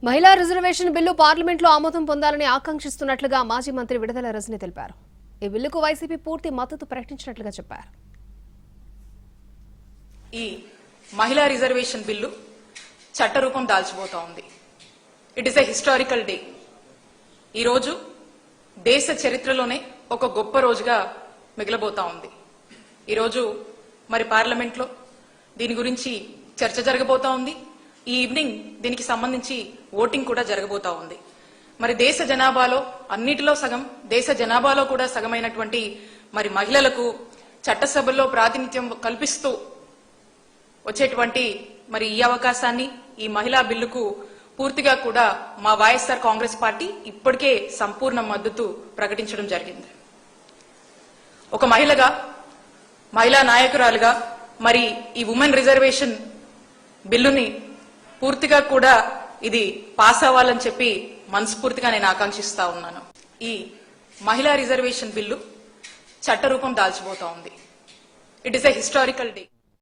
మహిళా reservation bill పార్లమెంట్లో ఆమోదం పొందాలని ఆకాంక్షిస్తున్నట్లుగా మాజీ మంత్రి విడుదల రజని తెలిపారు. ఈ బిల్లుకు వైసీపీ పూర్తి మద్దతు ప్రకటించినట్లుగా చెప్పారు. ఈ మహిళా రిజర్వేషన్ బిల్లు చట్టరూపం దాల్చబోతోంది. It is a historical day. ఈ రోజు దేశ చరిత్రలోనే ఒక గొప్ప రోజుగా మిగలబోతా ఉంది. ఈ రోజు మరి పార్లమెంట్లో దీని గురించి చర్చ జరగబోతా ఉంది. ఈ ఈవినింగ్ దీనికి సంబంధించి ఓటింగ్ కూడా జరగబోతా ఉంది. మరి దేశ జనాభాలో అన్నిటిలో సగం, దేశ జనాభాలో కూడా సగమైనటువంటి మరి మహిళలకు చట్టసభల్లో ప్రాతినిధ్యం కల్పిస్తూ వచ్చేటువంటి మరి ఈ అవకాశాన్ని, ఈ మహిళా బిల్లుకు పూర్తిగా కూడా మా వైఎస్ఆర్ కాంగ్రెస్ పార్టీ ఇప్పటికే సంపూర్ణ మద్దతు ప్రకటించడం జరిగింది. ఒక మహిళగా, మహిళా నాయకురాలుగా మరి ఈ ఉమెన్ రిజర్వేషన్ బిల్లుని పూర్తిగా కూడా ఇది పాస్ అవ్వాలని చెప్పి మనస్ఫూర్తిగా నేను ఆకాంక్షిస్తా ఉన్నాను. ఈ మహిళా రిజర్వేషన్ బిల్లు చట్టరూపం దాల్చబోతా ఉంది. It is a historical day.